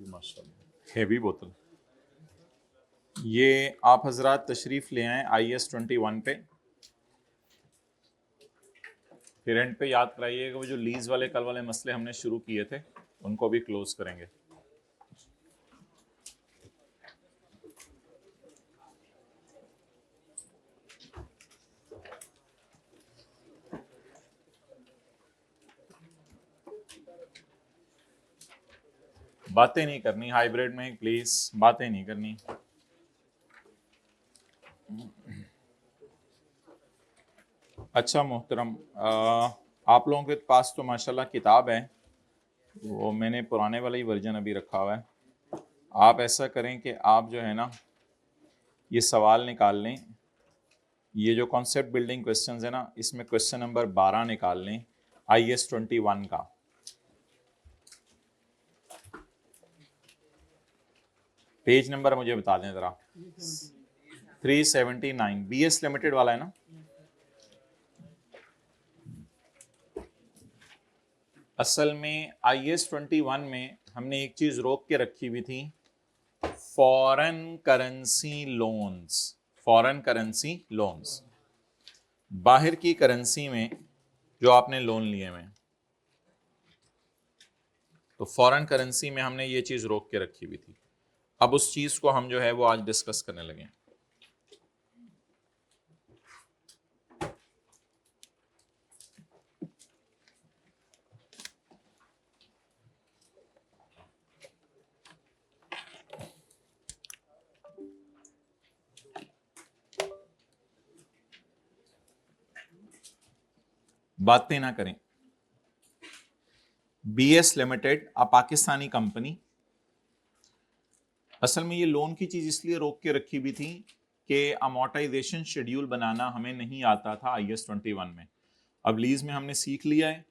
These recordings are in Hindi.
माशाल्लाह हैवी बोतल। ये आप हजरात तशरीफ ले आए IS-21 पे। फिर एंड पे याद कराइएगा वो जो लीज वाले कल वाले मसले हमने शुरू किए थे उनको भी क्लोज करेंगे। बातें नहीं करनी हाइब्रिड में, प्लीज बातें नहीं करनी। अच्छा मोहतरम, आप लोगों के पास तो माशाल्लाह किताब है, वो मैंने पुराने वाला ही वर्जन अभी रखा हुआ है। आप ऐसा करें कि आप जो है ना ये सवाल निकाल लें, ये जो कॉन्सेप्ट बिल्डिंग क्वेश्चंस है ना इसमें क्वेश्चन नंबर 12 निकाल लें IS-21 का। पेज नंबर मुझे बता दें जरा। 379 BS लिमिटेड वाला है ना। असल में IS-21 में हमने एक चीज रोक के रखी हुई थी, foreign currency loans. Foreign currency loans, बाहर की करेंसी में जो आपने लोन लिए हुए, तो फॉरेन करेंसी में हमने ये चीज रोक के रखी हुई थी। अब उस चीज को हम जो है वो आज डिस्कस करने लगे। बातें ना करें। BS limited a Pakistani company. असल में ये लोन की चीज इसलिए रोक के रखी हुई थी कि अमोर्टाइजेशन शेड्यूल बनाना हमें नहीं आता था IS-21 में। अब लीज में हमने सीख लिया है,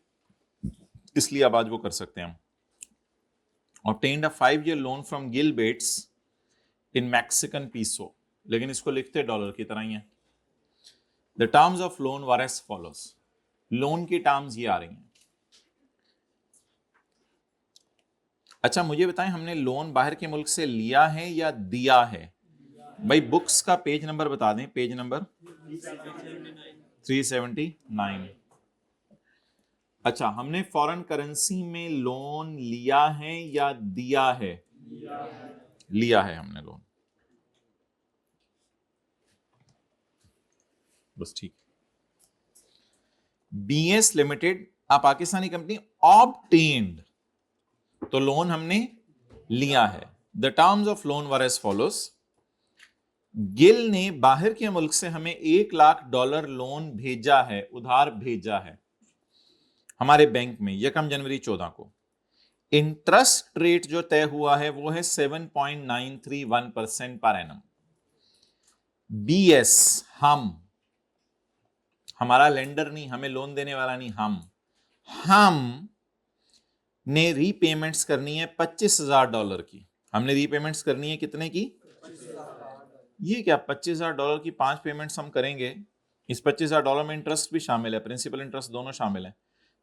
इसलिए अब आज वो कर सकते हैं हम। Obtained a 5-year loan from Gil Bates in Mexican peso, लेकिन इसको लिखते डॉलर की तरह ही है। The terms of loan were as follows. Loan की टर्म्स ये आ रही हैं। अच्छा मुझे बताएं, हमने लोन बाहर के मुल्क से लिया है या दिया है? भाई बुक्स का पेज नंबर बता दें, पेज नंबर 379। अच्छा, हमने फॉरेन करेंसी में लोन लिया है या दिया है? लिया है हमने लोन, बस ठीक। BS limited a Pakistani company obtained, तो लोन हमने लिया है। The terms of loan were as follows. Gill ने बाहर के मुल्क से हमें $1,00,000 लोन भेजा है, उधार भेजा है हमारे बैंक में 1 जनवरी 14 को। इंटरेस्ट रेट जो तय हुआ है वो है 7.931% पर एनम। BS हम, हमारा लेंडर नहीं, हमें लोन देने वाला नहीं, हम ने रीपेमेंट्स करनी है $25,000 की। हमने रीपेमेंट्स करनी है कितने की? ये क्या $25,000 की 5 पेमेंट्स हम करेंगे। इस $25,000 में इंटरेस्ट भी शामिल है, प्रिंसिपल इंटरेस्ट दोनों शामिल है।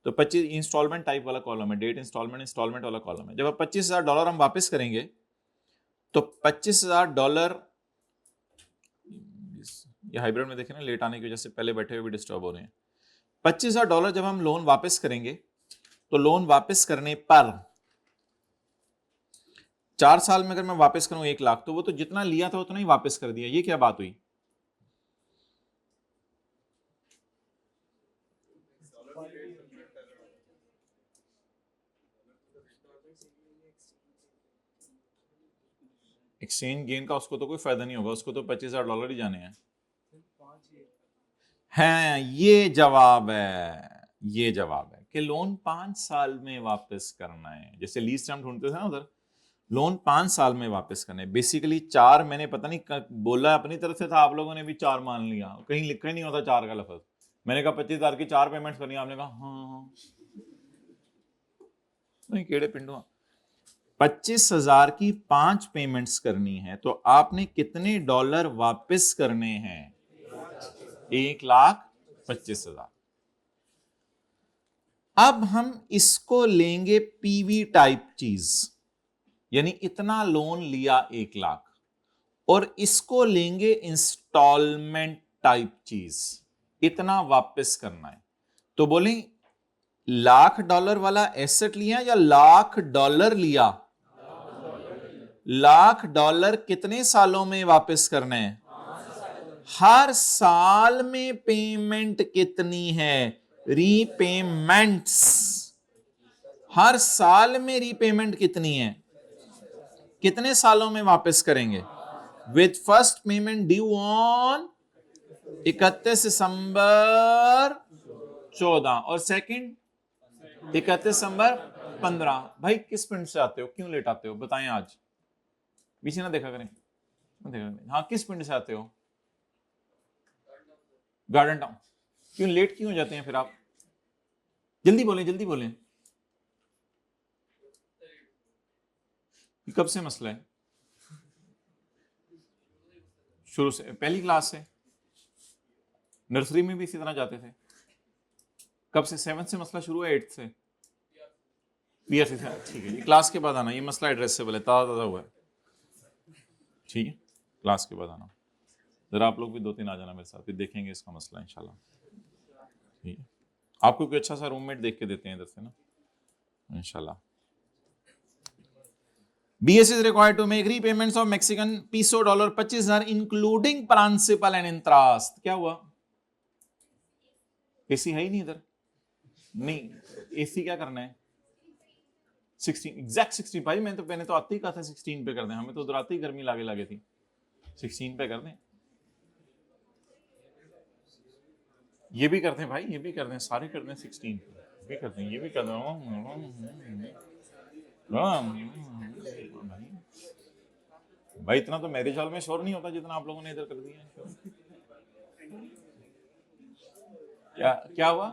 तो 25 इंस्टॉलमेंट टाइप वाला कॉलम है, डेट इंस्टॉलमेंट वाला कॉलम है। जब अब $25,000 हम वापस करेंगे तो $25,000, ये हाइब्रिड में देखें ना, लेट आने की वजह से पहले बैठे हुए भी डिस्टर्ब हो रहे हैं। $25,000 जब हम लोन वापस करेंगे तो लोन वापस करने पर 4 साल में अगर मैं वापस करूं 1,00,000, तो वो तो जितना लिया था उतना ही वापस कर दिया। ये क्या बात हुई? एक्सचेंज गेन का उसको तो कोई फायदा नहीं होगा, उसको तो $25,000 ही जाने हैं। ये जवाब है, ये जवाब है कि लोन 5 साल में वापस करना है। जैसे लीज टर्म ढूंढते थे ना उधर, लोन 5 साल में वापस करना है। बेसिकली 4 मैंने पता नहीं बोला अपनी तरफ से था, आप लोगों ने भी 4 मान लिया, कहीं लिखा ही नहीं होता 4 का लफ्ज। मैंने कहा 25,000 की 4 पेमेंट्स करनी, आपने कहा हाँ नहीं केड़े पिंडुआ। 25,000 की 5 पेमेंट्स करनी है तो आपने कितने डॉलर वापस करने हैं? 1,25,000। अब हम इसको लेंगे पीवी टाइप चीज, यानी इतना लोन लिया 1 लाख और इसको लेंगे इंस्टॉलमेंट टाइप चीज, इतना वापस करना है। तो बोले $1,00,000 वाला एसेट लिया या $1,00,000 लिया? $1,00,000 कितने सालों में वापस करने हैं? हर साल में पेमेंट कितनी है? रीपेमेंट्स, हर साल में रीपेमेंट कितनी है? कितने सालों में वापस करेंगे? With first payment due on 31 दिसंबर 14 और सेकंड 31 दिसंबर 15। भाई किस पिंड से आते हो, क्यों लेट आते हो, बताएं आज। पीछे ना देखा करें, हाँ किस पिंड से आते हो? Garden town. क्यों लेट क्यों हो जाते हैं फिर आप? जल्दी बोलें, जल्दी बोलें। कब से मसला है? शुरू से, पहली क्लास से? नर्सरी में भी इसी तरह जाते थे? कब से? 7th से मसला शुरू है, 8th से? PRC से, ठीक है। क्लास के बाद आना, ये मसला एड्रेसेबल है, ताज़ा हुआ है, ठीक है। क्लास के बाद आना, जरा आप लोग भी 2-3 आ जाना मेरे साथ, फिर देखेंगे इसका मसला इंशाल्लाह, ठीक है। आपको कोई अच्छा सा रूममेट देख के देते हैं इधर से ना इंशाल्लाह। BS is required to make repayments of Mexican peso $25,000 including principal and interest। क्या हुआ? AC है ही नहीं इधर, नहीं AC क्या करना है? 16 एग्जैक्ट 16। भाई मैंने तो आते ही कहा था 16 पे कर दें, हमें तो उधर आते ही गर्मी लागे थी। 16 पे कर दें, ये भी करते हैं भाई, ये भी कर दें, सारे कर दें 16 पे भी कर दें, ये भी कर दें। भाई इतना तो मैरिज हॉल में शोर नहीं होता जितना आप लोगों ने इधर कर दिया है। क्या हुआ?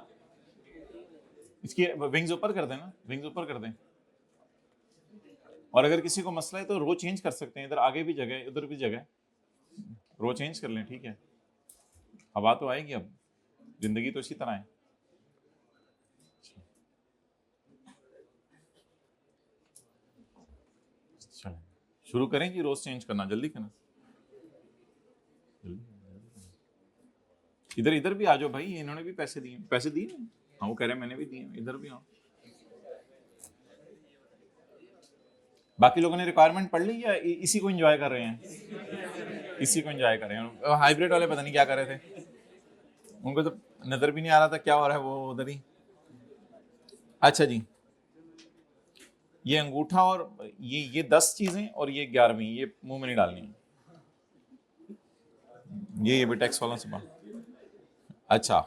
इसकी विंग्स ऊपर कर दें ना, विंग्स ऊपर कर दें। और अगर किसी को मसला है तो रो चेंज कर सकते हैं, इधर आगे भी जगह है, उधर भी जगह है, रो चेंज कर लें, ठीक है। हवा तो आएगी, अब जिंदगी तो इसी तरह है। चलें शुरू करें कि रोज चेंज करना, जल्दी करना। इधर इधर भी आ जाओ भाई, इन्होंने भी पैसे दिए, पैसे दिए। हाँ वो कह रहे हैं मैंने भी दिए, इधर भी आओ। बाकी लोगों ने रिक्वायरमेंट पढ़ ली या इसी को एंजॉय कर रहे हैं? इसी को एंजॉय कर रहे हैं। हाइब्रिड वाले पता नहीं क्या कर रहे थे, उनको तो नजर भी नहीं आ रहा था क्या हो रहा है, वो उधर ही। अच्छा जी, ये अंगूठा और ये 10 चीजें और ये 11वीं, ये मुंह में नहीं डालनी है, ये भी टैक्स वालों से बात। अच्छा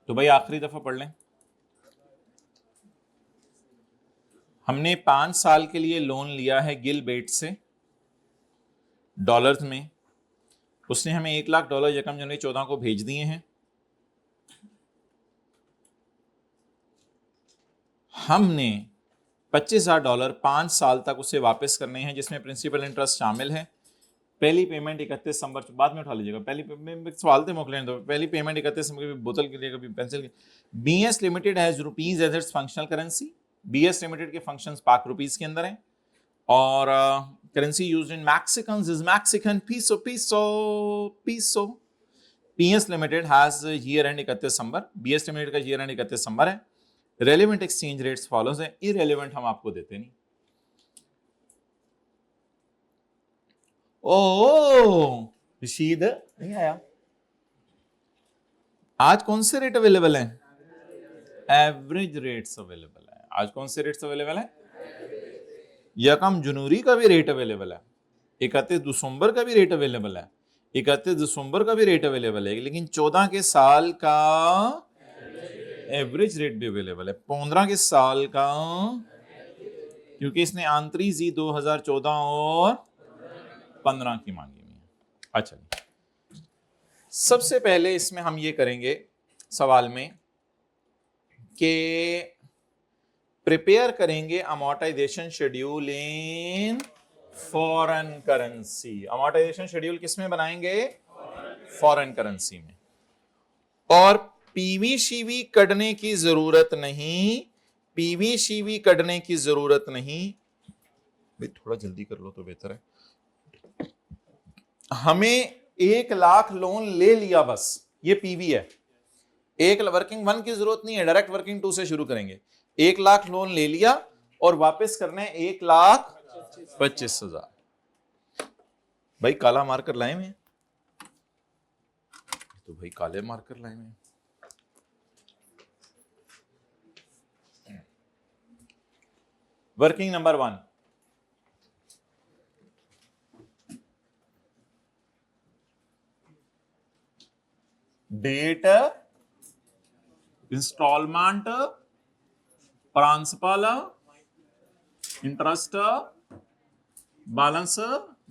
तो भाई आखिरी दफा पढ़ लें। हमने 5 साल के लिए लोन लिया है गिल बेट से डॉलर्स में, उसने हमें $1,00,000 यकम जनवरी 14 को भेज दिए हैं। हमने $25,000 5 साल तक उसे वापस करने हैं, जिसमें प्रिंसिपल इंटरेस्ट शामिल है। पहली पेमेंट 31 दिसंबर, बाद में उठा लीजिएगा, पहली सवाल थे मोकलें दो। पहली पेमेंट 31 दिसंबर, कभी बोतल के लिए कभी पेंसिल के। BS limited has rupees as its functional currency. BS limited के फंक्शंस पाक रुपीज के अंदर हैं और currency used in Mexicans is Mexican peso peso peso. PS limited has year end 31 December, BS limited का ईयर एंड 31 दिसंबर है। रेलेवेंट एक्सचेंज रेट्स फॉलोज है, इररेलेवेंट हम आपको देते नहीं। ओ रशीद नहीं आया। आज कौन से रेट अवेलेबल हैं? एवरेज रेट्स अवेलेबल है। आज कौन से रेट्स अवेलेबल है? यकम जनवरी का भी रेट अवेलेबल है, 31 दिसंबर का भी रेट अवेलेबल है, 31 दिसंबर का भी रेट अवेलेबल है, लेकिन 14 के साल का एवरेज रेट भी अवेलेबल है, 15 के साल का, क्योंकि इसने आंतरी जी 2014 और 15 की मांगी हुई है। अच्छा सबसे पहले इसमें हम ये करेंगे सवाल में कि प्रिपेयर करेंगे amortisation schedule in foreign currency. Amortisation schedule किस में बनाएंगे? फॉरेन करेंसी में। और पीवीसीवी कढ़ने की जरूरत नहीं, पीवीसीवी कढ़ने की जरूरत नहीं। भाई थोड़ा जल्दी कर लो तो बेहतर है। हमें 1 लाख लोन ले लिया, बस ये पीवी है। एक वर्किंग 1 की जरूरत नहीं है, डायरेक्ट वर्किंग 2 से शुरू करेंगे। 1 लाख लोन ले लिया और वापस करना है 1,25,000। भाई काला मार्कर लाए में, तो भाई काले मार्कर लाए में। Working number 1, date, instalment, principal, interest, balance,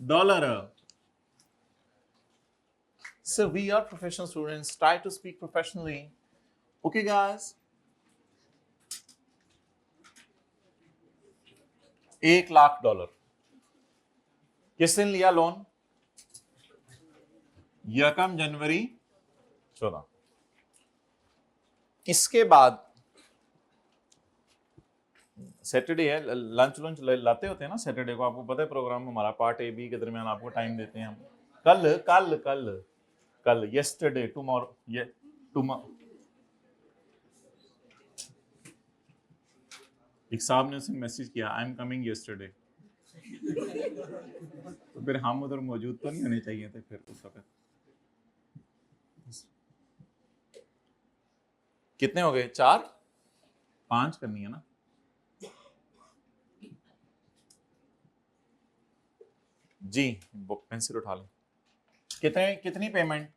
dollar. So we are professional students. Try to speak professionally. Okay, guys. $1,00,000 किस दिन लिया लोन? 1 जनवरी 14। इसके बाद सैटरडे है, लंच लाते होते हैं ना सैटरडे को, आपको पता है प्रोग्राम हमारा पार्ट ए बी के दरमियान आपको टाइम देते हैं हम। कल कल कल कल यस्टरडे, टुमारो, ये टुमारो। एक साहब ने उसने मैसेज किया, आई एम कमिंग यस्टरडे। तो फिर हम उधर मौजूद तो नहीं होने चाहिए थे फिर उस वक्त। कितने हो गए? 4 5 करनी है ना। जी पेंसिल उठा लें। कितनी payment?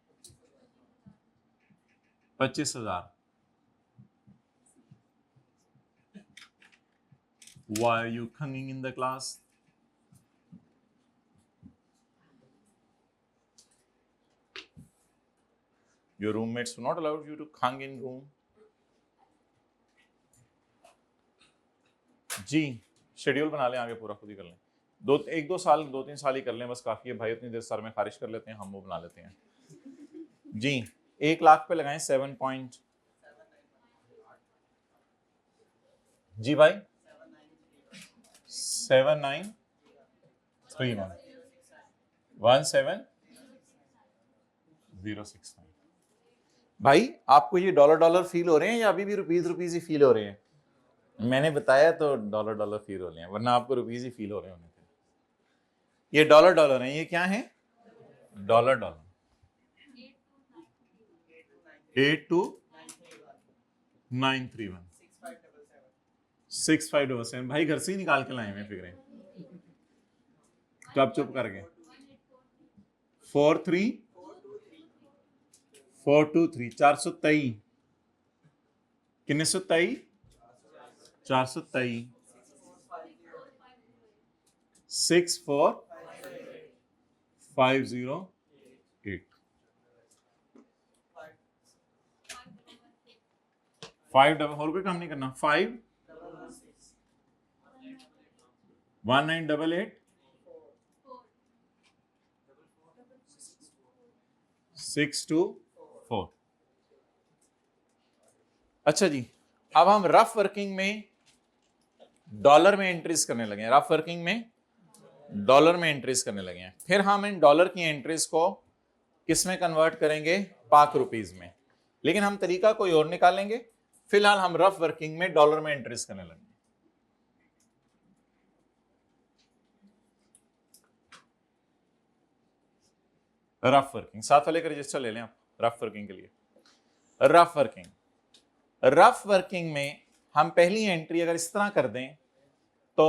25,000। Why are you hanging in the class? Your roommates do not allow you to hang in room. जी शेड्यूल बना लें, आगे पूरा खुद ही कर लें। 2 3 साल ही कर लें बस, काफी है भाई। उतनी देर सर में खारिज कर लेते हैं हम, वो बना लेते हैं। जी 1 लाख पे लगाएं 7 पॉइंट। जी भाई 7931 17069। भाई आपको ये डॉलर फील हो रहे हैं या अभी भी रुपीज ही फील हो रहे हैं? मैंने बताया तो डॉलर फील हो रहे हैं, वरना आपको रुपीज ही फील हो रहे होने थे। ये डॉलर हैं, ये क्या है? डॉलर 82931 6577। भाई घर से ही निकाल के लाए हैं फिक्रें, तो आप चुप कर गए। 43423 423 कितने 123 423 64508 5 और कोई काम नहीं करना। 51988 624। अच्छा जी, अब हम रफ वर्किंग में डॉलर में एंट्रीज करने लगे हैं। रफ वर्किंग में डॉलर में एंट्रीज करने लगे हैं। फिर हम इन डॉलर की एंट्रीज को किस में कन्वर्ट करेंगे? पाक रुपीज में। लेकिन हम तरीका कोई और निकालेंगे। फिलहाल हम रफ वर्किंग में डॉलर में एंट्रीज करने लगे। रफ वर्किंग साथ वाले का रजिस्टर ले लें आप रफ वर्किंग के लिए। रफ वर्किंग में हम पहली एंट्री अगर इस तरह कर दें तो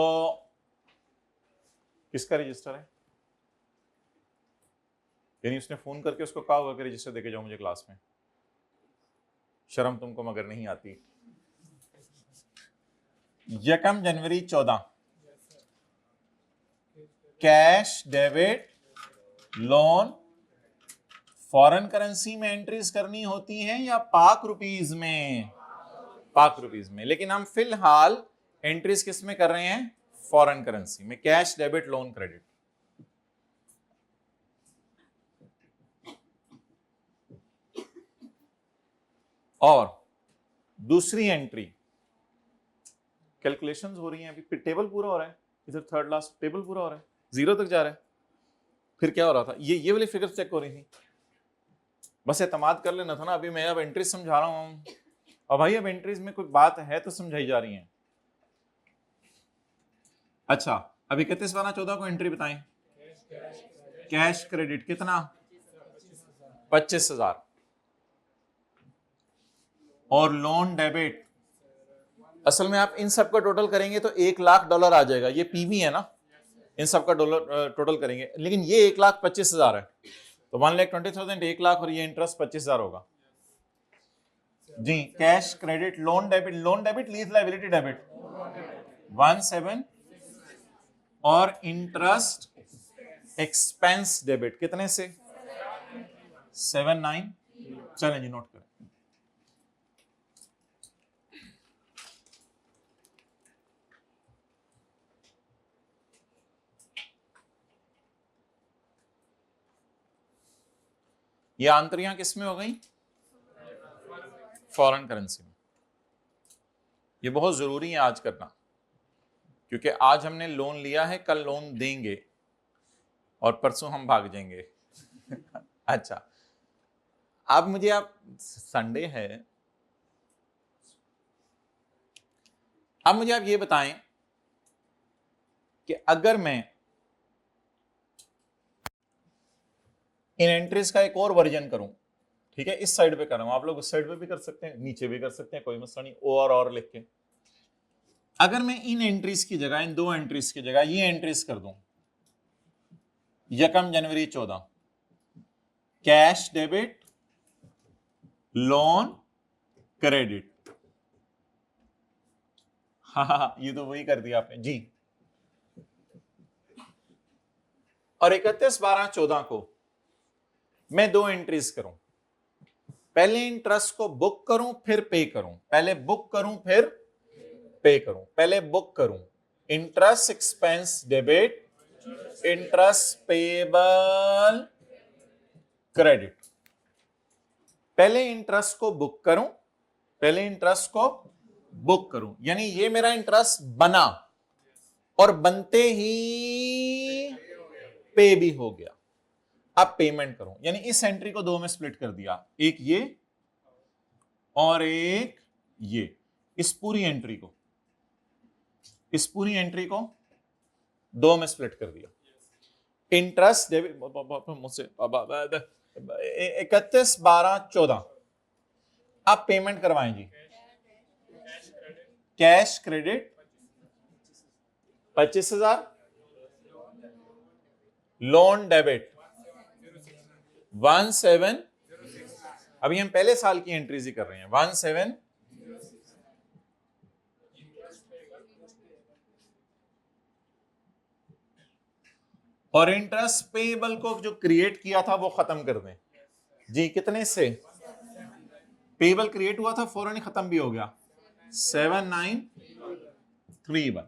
किसका रजिस्टर है? यानी उसने फोन करके उसको कहा होगा कि रजिस्टर देके जाओ मुझे क्लास में। शर्म तुमको मगर नहीं आती। 1 जनवरी 14 cash debit loan foreign currency में एंट्रीज करनी होती हैं या पाक रुपीज में? पाक रुपीज में। लेकिन हम फिलहाल एंट्रीज किस में कर रहे हैं? फॉरेन करेंसी में। Cash debit loan credit. और दूसरी एंट्री, कैलकुलेशंस हो रही हैं अभी, टेबल पूरा हो रहा है, इधर थर्ड लास्ट टेबल पूरा हो रहा है, 0 तक जा रहा है। फिर क्या हो रहा था, ये वाली फिगर चेक हो रही थी, बस एतमाद कर लेना था ना। अभी मैं अब एंट्रीज समझा रहा हूं, और भाई अब एंट्रीज में कोई बात है तो समझाई जा रही है। अच्छा, अभी 31/12/14 को एंट्री बताएं। कैश क्रेडिट कितना, 25,000, और लोन डेबिट, असल में आप इन सब का टोटल करेंगे तो $1,00,000 आ जाएगा। ये पीवी है ना, इन सब का टोटल करेंगे, लेकिन ये 1,25,000 है, तो 1,20,000 1,00,000, और ये इंटरेस्ट 25,000 होगा जी। Cash credit, loan debit, loan debit lease liability debit 17, और इंटरेस्ट एक्सपेंस डेबिट कितने से, 79। चलें जी, नोट करें। ये आंतरियां किस में हो गई, फॉरेन करेंसी में। ये बहुत जरूरी है आज करना, क्योंकि आज हमने लोन लिया है, कल लोन देंगे, और परसों हम भाग जाएंगे। अच्छा, अब मुझे, आप संडे है, अब मुझे आप ये बताएं कि अगर मैं इन एंट्रीज का एक और वर्जन करूं, ठीक है, इस साइड पे कर रहा हूं, आप लोग उस साइड पे भी कर सकते हैं, नीचे भी कर सकते हैं, कोई मसला नहीं, और लिख के। अगर मैं इन एंट्रीज की जगह, इन दो एंट्रीज की जगह ये एंट्रीज कर दूं, 1 जनवरी 14, कैश डेबिट, लोन क्रेडिट, हाँ, ये तो वही कर दिया आपने जी। और 31/12/14 को मैं दो एंट्रीज करूं, पहले इंटरेस्ट को बुक करूं फिर पे करूं, पहले बुक करूं फिर पे करूं, पहले बुक करूं interest expense debit, interest payable credit, पहले इंटरेस्ट को बुक करूं, पहले इंटरेस्ट को बुक करूं, यानी ये मेरा इंटरेस्ट बना और बनते ही पे भी हो गया। अब पेमेंट करूं, यानी इस एंट्री को दो में स्प्लिट कर दिया, एक ये और एक ये, इस पूरी एंट्री को दो में स्प्लिट कर दिया। इंटरेस्ट डेबिट मुझसे 31/12/14, आप पेमेंट करवाएं जी। कैश क्रेडिट 25,000, लोन डेबिट 17, अभी हम पहले साल की एंट्रीज ही कर रहे हैं, 17, और इंटरेस्ट पेबल को जो क्रिएट किया था वो खत्म कर दें जी। कितने से, पेबल क्रिएट हुआ था, फौरन ही खत्म भी हो गया, 7931।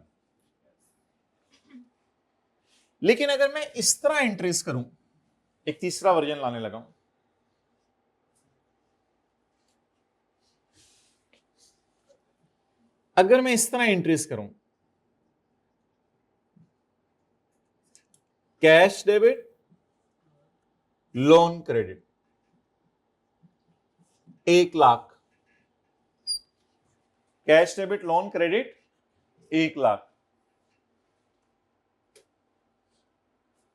लेकिन अगर मैं इस तरह एंट्रीज करूं, एक तीसरा वर्जन लाने लगा हूं, अगर मैं इस तरह एंट्रीज करूं, cash debit, loan credit 1,00,000, cash debit loan credit 1,00,000,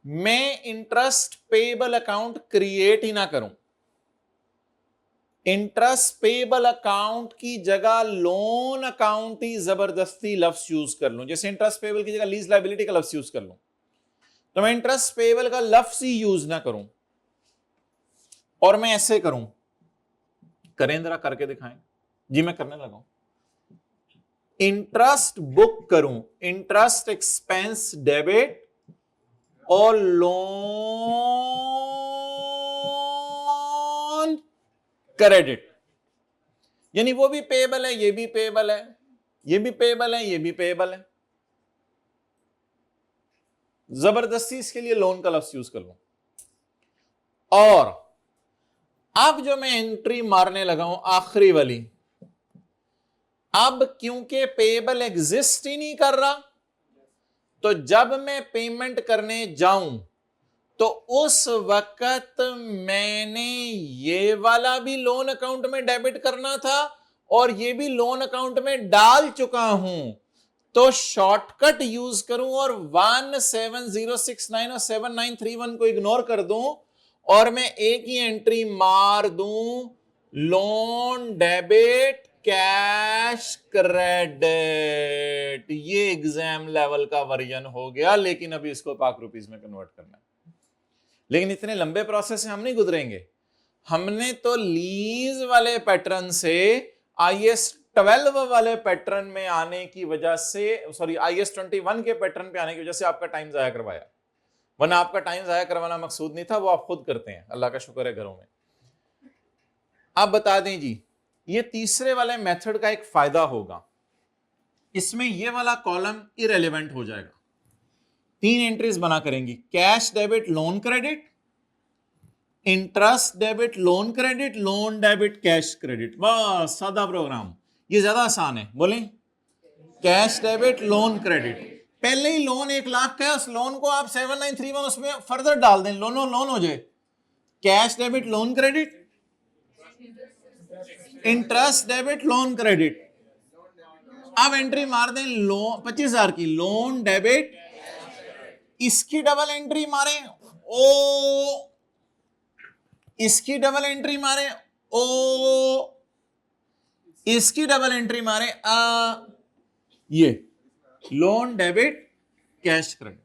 मैं इंटरेस्ट पेबल अकाउंट क्रिएट ही ना करूं, इंटरेस्ट पेबल अकाउंट की जगह लोन अकाउंट ही जबरदस्ती लफ्ज यूज कर लूं, जैसे इंटरेस्ट पेबल की जगह लीज लायबिलिटी का लफ्ज यूज कर लूं, तो मैं इंटरेस्ट पेबल का लफ्ज ही यूज ना करूं, और मैं ऐसे करूं, करें जरा, करके दिखाएं जी। मैं करने लगा हूं, इंटरेस्ट बुक करूं, इंटरेस्ट एक्सपेंस डेबिट और लोन क्रेडिट, यानी वो भी पेएबल है, ये भी पेएबल है, ये भी पेएबल है, ये भी पेएबल है, जबरदस्ती इसके लिए लोन का लफ्ज यूज कर लूं। और अब जो मैं एंट्री मारने लगा हूं आखिरी वाली, अब क्योंकि पेएबल एग्जिस्ट ही नहीं कर रहा, तो जब मैं पेमेंट करने जाऊं तो उस वक्त मैंने ये वाला भी लोन अकाउंट में डेबिट करना था और ये भी लोन अकाउंट में डाल चुका हूं, तो शॉर्टकट यूज करूं और 17069 और 7931 को इग्नोर कर दूं और मैं एक ही एंट्री मार दूं, लोन डेबिट कैश क्रेडिट। ये एग्जाम लेवल का वर्जन हो गया, लेकिन अभी इसको पाक रुपीस में कन्वर्ट करना है। लेकिन इतने लंबे प्रोसेस से हम नहीं गुजरेंगे, हमने तो लीज वाले पैटर्न से IAS 12 वाले पैटर्न में आने की वजह से, सॉरी IAS 21 के पैटर्न पे आने की वजह से आपका टाइम जाया करवाया, वरना आपका टाइम जाया करवाना मकसूद नहीं था, वो आप खुद करते हैं, अल्लाह का शुक्र है घरों में। आप बता दें जी, ये तीसरे वाले मेथड का एक फायदा होगा, इसमें ये वाला कॉलम इरेलीवेंट हो जाएगा। 3 एंट्रीज बना करेंगी, cash debit loan credit, interest debit loan credit, loan debit cash credit, बस सादा प्रोग्राम, ये ज्यादा आसान है। बोलें कैश डेबिट लोन क्रेडिट, पहले ही लोन 1 लाख का है, उस लोन को आप 7931 उसमें फर्दर डाल दें, लोन हो जाए। Cash debit loan credit, interest debit loan credit, अब एंट्री मार दें लोन 25,000 की, लोन डेबिट, इसकी डबल एंट्री मारें ओ, इसकी डबल एंट्री मारें ओ, इसकी डबल एंट्री मारें आ, ये loan debit cash credit,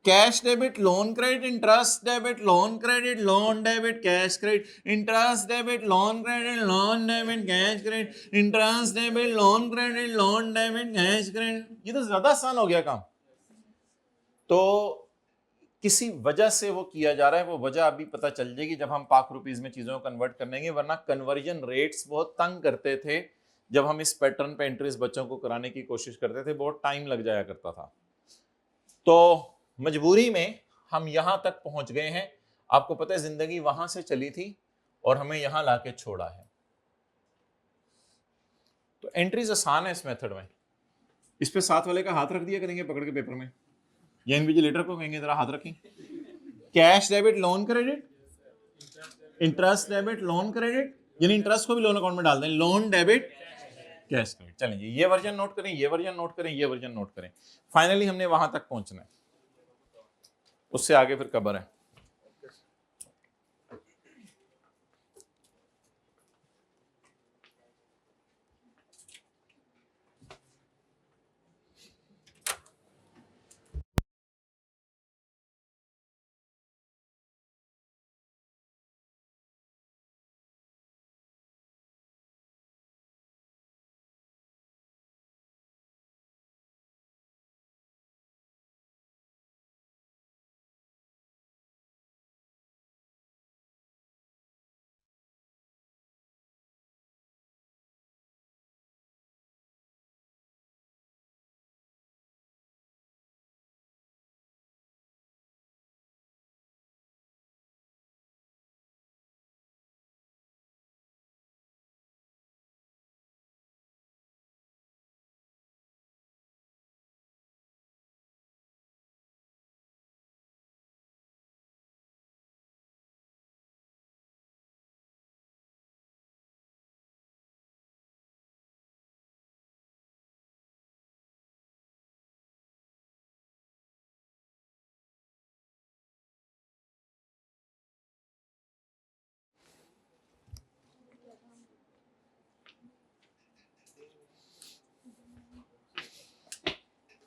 cash debit loan credit, interest debit loan credit, loan debit cash credit, interest debit loan credit, loan debit cash credit, interest debit loan credit, loan debit cash credit. ये तो ज्यादा आसान हो गया काम। तो किसी वजह से वो किया जा रहा है, वो वजह अभी पता चल जाएगी जब हम पाक रुपीज में चीजों को कन्वर्ट करेंगे, वरना कन्वर्जन रेट्स बहुत तंग करते थे। जब हम इस पैटर्न पे एंट्रीज बच्चों को कराने की कोशिश करते थे, बहुत टाइम लग जाया करता था। तो मजबूरी में हम यहां तक पहुंच गए हैं। आपको पता है जिंदगी वहां से चली थी और हमें यहां लाके छोड़ा है। तो एंट्रीज आसान है इस मेथड में। इस पे साथ वाले का हाथ रख दिया करेंगे पकड़ के पेपर में, या इन्विजिलेटर को कहेंगे जरा हाथ रखें। Cash debit loan credit, interest debit loan credit, यानी इंटरेस्ट को भी लोन अकाउंट में डाल दें, लोन डेबिट कैश क्रेडिट। चलें ये वर्जन नोट करें, ये वर्जन नोट करें, ये वर्जन नोट करें। फाइनली हमने वहां तक पहुंचना है, उससे आगे फिर कबर है।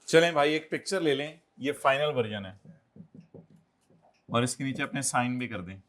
चलें भाई एक पिक्चर ले लें, ये फाइनल वर्जन है और इसके नीचे अपने साइन भी कर दें।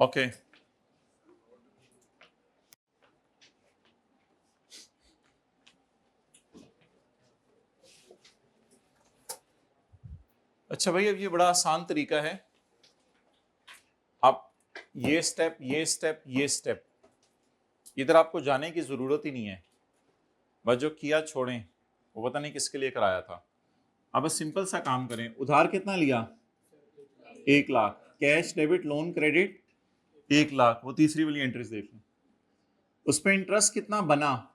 ओके अच्छा भाई, अब ये बड़ा आसान तरीका है। आप ये स्टेप, ये स्टेप, ये स्टेप, इधर आपको जाने की जरूरत ही नहीं है। बस जो किया छोड़ें, वो पता नहीं किसके लिए कराया था। अब बस सिंपल सा काम करें। उधार कितना लिया? 1 lakh. Cash debit loan credit 1 lakh. वो तीसरी वाली एंट्रीज देख लें, उस पर इंटरेस्ट कितना बना।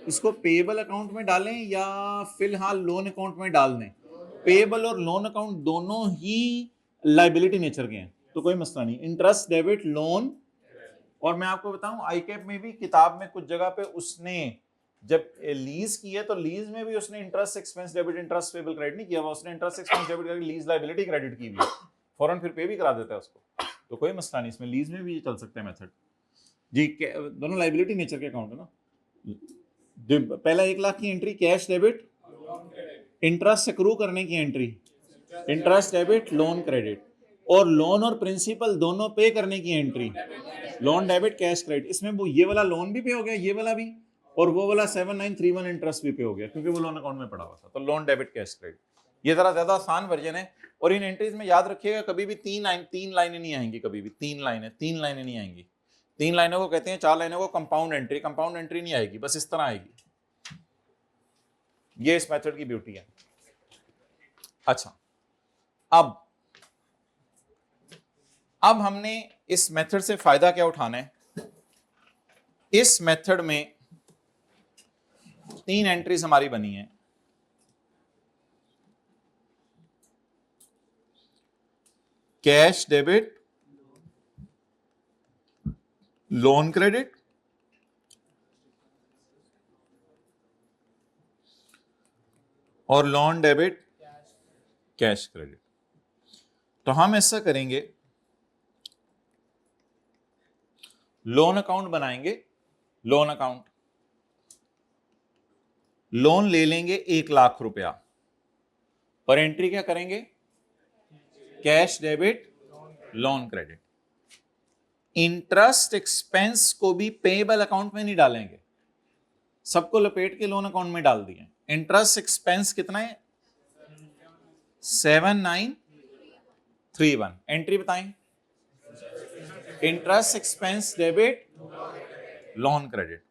इसको पेएबल अकाउंट में डालें या फिलहाल लोन अकाउंट में डाल दें। पेएबल और लोन अकाउंट दोनों ही लाइबिलिटी नेचर के हैं, तो कोई मसला नहीं। Interest debit loan. और मैं आपको बताऊं, आईकैप में भी किताब में कुछ जगह पे उसने जब लीज की है तो लीज में भी उसने interest expense debit interest payable credit नहीं किया हुआ, उसने इंटरेस्ट एक्सपेंस डेबिट करके लीज लायबिलिटी क्रेडिट की हुई है, फौरन फिर पे भी करा देता है उसको, तो कोई मसला नहीं। इसमें लीज में भी ये चल सकता है मेथड जी। दोनों लायबिलिटी नेचर के अकाउंट है ना। पहला 1 लाख की entry cash debit, interest accrue करने की entry interest debit loan credit, और लोन और प्रिंसिपल दोनों पे करने की entry loan debit cash credit. इसमें वो ये वाला लोन भी पे हो गया, ये वाला भी, और वो वाला 7931 इंटरेस्ट भी पे हो गया क्योंकि वो लोन अकाउंट में पड़ा हुआ था। तो लोन डेबिट कैश क्रेडिट, ये जरा ज्यादा आसान वर्जन है। और इन एंट्रीज में याद रखिएगा कभी भी तीन लाइनें नहीं आएंगी, कभी भी तीन लाइनें नहीं आएंगी। 3 लाइनों को कहते हैं, 4 लाइनों को कंपाउंड एंट्री नहीं आएगी, बस इस तरह आएगी। ये इस मेथड की ब्यूटी है। अच्छा, अब हमने इस मेथड से फायदा क्या उठाना है। इस मेथड में 3 एंट्रीज हमारी बनी है। कैश डेबिट लोन क्रेडिट और लोन डेबिट कैश क्रेडिट। तो हम ऐसा करेंगे, लोन अकाउंट बनाएंगे। लोन अकाउंट, लोन ले लेंगे 1 लाख रुपया, और एंट्री क्या करेंगे? Cash debit loan credit. Interest expense को भी पेएबल अकाउंट में नहीं डालेंगे, सबको लपेट के लोन अकाउंट में डाल दिए। इंटरेस्ट एक्सपेंस कितना है? 7931। एंट्री बताएं। Interest expense debit loan credit,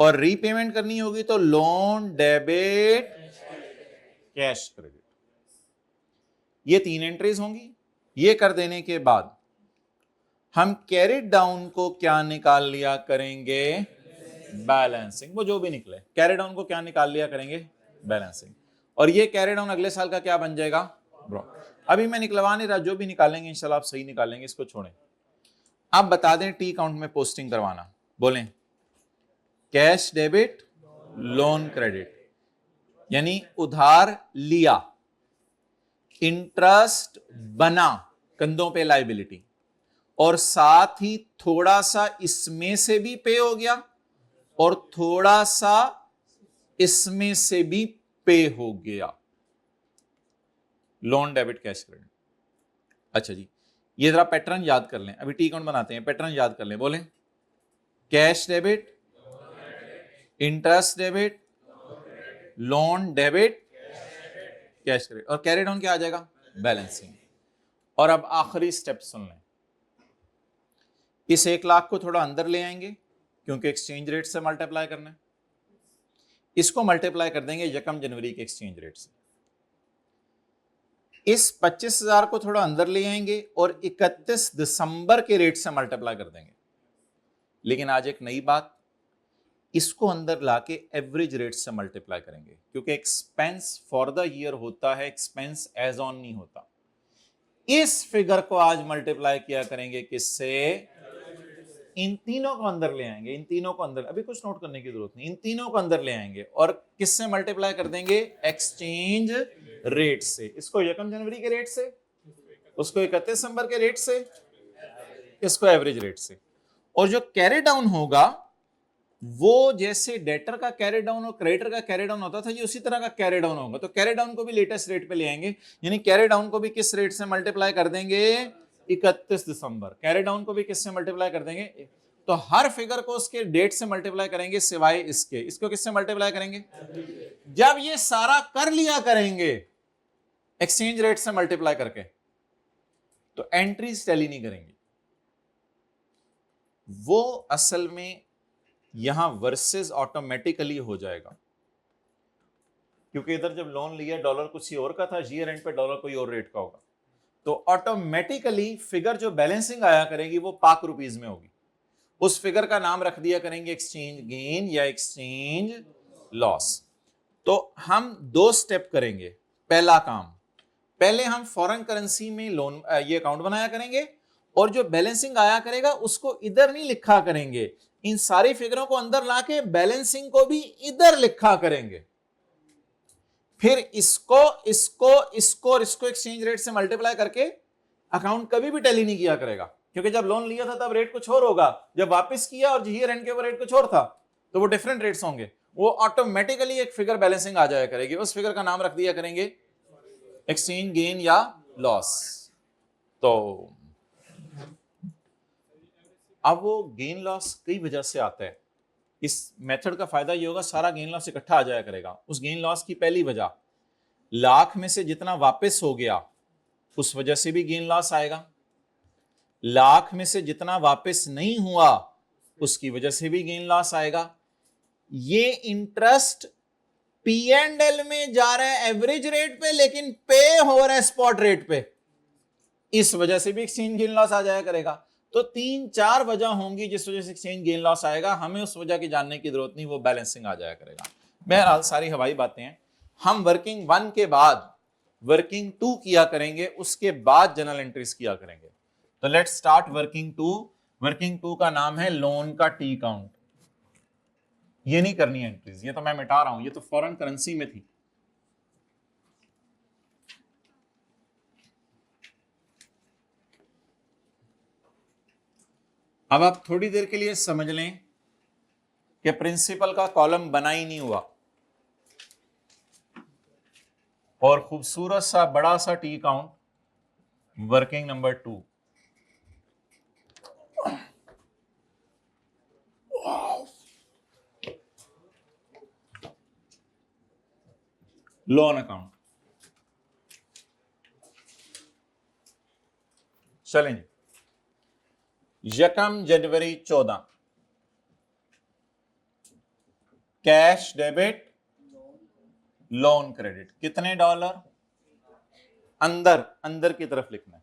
और रीपेमेंट करनी होगी तो लोन डेबिट कैश क्रेडिट। ये 3 एंट्रीज होंगी। ये कर देने के बाद हम कैरी डाउन को क्या निकाल लिया करेंगे? बैलेंसिंग। वो जो भी निकले, कैरी डाउन को क्या निकाल लिया करेंगे? बैलेंसिंग। और ये कैरी डाउन अगले साल का क्या बन जाएगा? अभी मैं निकलवा नहीं रहा, जो भी निकालेंगे इंशाल्लाह आप सही निकालेंगे, इसको छोड़ें। अब बता दें टी अकाउंट में पोस्टिंग करवाना, बोलें। कैश डेबिट लोन क्रेडिट, यानी उधार लिया, इंटरेस्ट बना कंधों पे लायबिलिटी, और साथ ही थोड़ा सा इसमें से भी पे हो गया और थोड़ा सा इसमें से भी पे हो गया। Loan debit cash credit. अच्छा जी, ये जरा पैटर्न याद कर लें। अभी टी अकाउंट बनाते हैं, पैटर्न याद कर लें। बोलें। Cash debit, interest debit, loan debit cash credit, और कैरी डाउन क्या आ जाएगा? बैलेंसिंग। और अब आखिरी स्टेप सुन लें। इस 1 लाख को थोड़ा अंदर ले आएंगे क्योंकि एक्सचेंज रेट से मल्टीप्लाई करना है। इसको मल्टीप्लाई कर देंगे 1 जनवरी के एक्सचेंज रेट से। इस 25,000 को थोड़ा अंदर ले आएंगे और 31 दिसंबर के रेट से मल्टीप्लाई कर देंगे। लेकिन आज एक नई बात, इसको अंदर लाके एवरेज रेट से मल्टीप्लाई करेंगे, क्योंकि एक्सपेंस फॉर द ईयर होता है, एक्सपेंस एज ऑन नहीं होता। इस फिगर को आज मल्टीप्लाई किया करेंगे किससे? इन तीनों को अंदर ले आएंगे। इन तीनों को अंदर, अभी कुछ नोट करने की जरूरत नहीं, इन तीनों को अंदर ले आएंगे और किससे मल्टीप्लाई कर देंगे? एक्सचेंज रेट से। इसको 1 जनवरी के रेट से, उसको 31 दिसंबर के रेट से, इसको एवरेज रेट से। और जो कैरी डाउन होगा वो जैसे डेटर का कैरी डाउन और क्रेडिटर का कैरी डाउन होता था, ये उसी तरह का कैरी डाउन होगा। तो कैरी डाउन को भी लेटेस्ट रेट पे ले आएंगे, यानी कैरी डाउन को भी किस रेट से मल्टीप्लाई कर देंगे? 31 दिसंबर। कैरी डाउन को भी किससे मल्टीप्लाई कर देंगे? तो हर फिगर को उसके डेट से मल्टीप्लाई करेंगे सिवाय इसके। इसको किससे मल्टीप्लाई करेंगे? जब ये सारा कर लिया करेंगे एक्सचेंज रेट से मल्टीप्लाई करके, तो एंट्रीज टैली नहीं करेंगी। वो असल में यहां वर्सेस ऑटोमेटिकली हो जाएगा, क्योंकि इधर जब लोन लिया डॉलर कुछ ही और का था, ईयर एंड पे डॉलर कोई और रेट का होगा, तो ऑटोमेटिकली फिगर जो बैलेंसिंग आया करेगी वो पाक रुपीज में होगी। उस फिगर का नाम रख दिया करेंगे एक्सचेंज गेन या एक्सचेंज लॉस। तो हम दो स्टेप करेंगे। पहला काम, पहले हम फॉरेन करेंसी में लोन ये अकाउंट बनाया करेंगे, और जो बैलेंसिंग आया करेगा उसको इधर नहीं लिखा करेंगे, इन सारी फिगरों को अंदर लाके बैलेंसिंग को भी इधर लिखा करेंगे। फिर इसको इसको इसको और इसको एक्सचेंज रेट से मल्टीप्लाई करके अकाउंट कभी भी टैली नहीं किया करेगा, क्योंकि जब लोन लिया था तब रेट कुछ और होगा, जब वापस किया और ईयर एंड के ऊपर रेट कुछ और था, तो वो डिफरेंट रेट्स होंगे। वो ऑटोमेटिकली एक फिगर बैलेंसिंग आ जाया करेगी, उस फिगर का नाम रख दिया करेंगे एक्सचेंज गेन या लॉस। तो अब वो गेन लॉस कई वजह से आता है। इस मेथड का फायदा ये होगा सारा गेन लॉस इकट्ठा आ जाया करेगा। उस गेन लॉस की पहली वजह, लाख में से जितना वापस हो गया उस वजह से भी गेन लॉस आएगा, लाख में से जितना वापस नहीं हुआ उसकी वजह से भी गेन लॉस आएगा। ये इंटरेस्ट P&L में जा रहा है एवरेज रेट पे, लेकिन पे हो रहा है स्पॉट रेट पे, इस वजह से भी एक्सचेंज गेन लॉस आ जाया करेगा। तो 3-4 वजह होंगी जिस वजह से एक्सचेंज गेन लॉस आएगा, हमें उस वजह की जानने की जरूरत नहीं, वो बैलेंसिंग आ जाया करेगा। बहरहाल सारी हवाई बातें हैं। हम वर्किंग 1 के बाद वर्किंग 2 किया करेंगे, उसके बाद जनरल एंट्रीज किया करेंगे। तो लेट्स स्टार्ट वर्किंग 2। वर्किंग 2 का नाम है लोन का टी काउंट। ये नहीं करनी एंट्रीज, ये तो मैं मिटा रहा हूं, ये तो फॉरेन करेंसी में थी। अब आप थोड़ी देर के लिए समझ लें कि प्रिंसिपल का कॉलम बना ही नहीं हुआ, और खूबसूरत सा बड़ा सा T count working number 2। Loan account. चलें, 1 जनवरी 14 कैश डेबिट लोन क्रेडिट। कितने डॉलर? अंदर अंदर की तरफ लिखना है।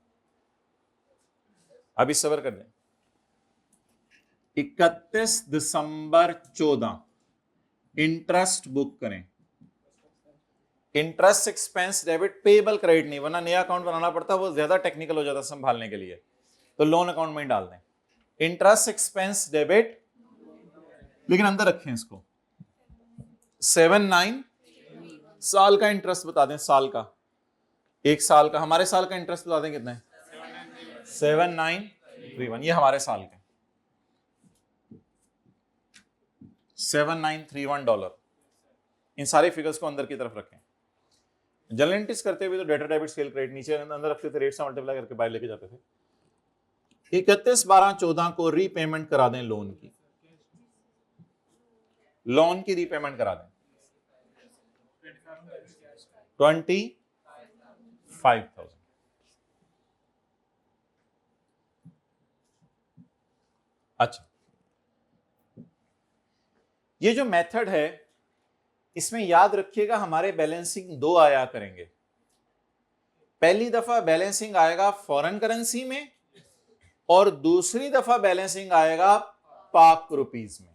अभी सबर कर दें। 31 दिसंबर 14 इंटरेस्ट बुक करें। Interest expense debit, payable credit नहीं, वरना नया अकाउंट बनाना पड़ता, वो ज्यादा टेक्निकल हो जाता संभालने के लिए, तो लोन अकाउंट में ही डाल दें। इंटरेस्ट एक्सपेंस डेबिट, लेकिन अंदर रखें इसको। 79 साल का इंटरेस्ट बता दें, साल का, एक साल का। हमारे साल का इंटरेस्ट बता दें कितना है? 7931। ये हमारे साल का 7931 डॉलर। इन सारे फिगर्स को अंदर की तरफ रखें। जनरल एंट्रीज करते हुए तो डेटर डेबिट सेल क्रेडिट नीचे अंदर रखते थे, रेट से मल्टीप्लाई करके बाहर लेके जाते थे। 31/12/14 को रीपेमेंट करा दें लोन की, लोन की रीपेमेंट करा दें 25,000। अच्छा, ये जो मेथड है इसमें याद रखिएगा हमारे बैलेंसिंग 2 आया करेंगे। पहली दफा बैलेंसिंग आएगा फॉरेन करेंसी में, और दूसरी दफा बैलेंसिंग आएगा पाक रुपीज में।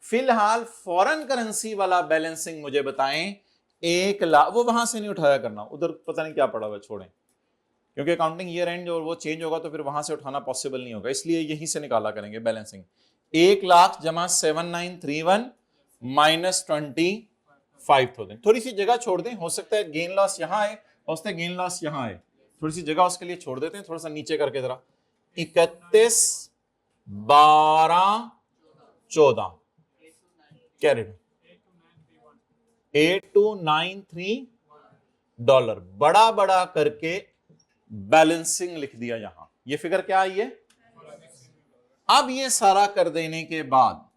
फिलहाल फॉरेन करेंसी वाला बैलेंसिंग मुझे बताएं 1 लाख। वो वहां से नहीं उठाया करना, उधर पता नहीं क्या पड़ा हुआ, छोड़ें, क्योंकि अकाउंटिंग ईयर एंड और वो चेंज होगा तो फिर वहां से उठाना पॉसिबल नहीं होगा, इसलिए यहीं से निकाला करेंगे बैलेंसिंग। 1 लाख जमा 7931 माइनस 25,000। थोड़ी सी जगह छोड़ दें, हो सकता है गेन लॉस यहां आए, हो सकता है गेन लॉस यहां आए, थोड़ी सी जगह उसके लिए छोड़ देते हैं। थोड़ा सा नीचे करके जरा 31/12/14 कैरेट 8293 डॉलर, बड़ा बड़ा करके बैलेंसिंग लिख दिया यहां। ये फिगर क्या आई है। अब ये सारा कर देने के बाद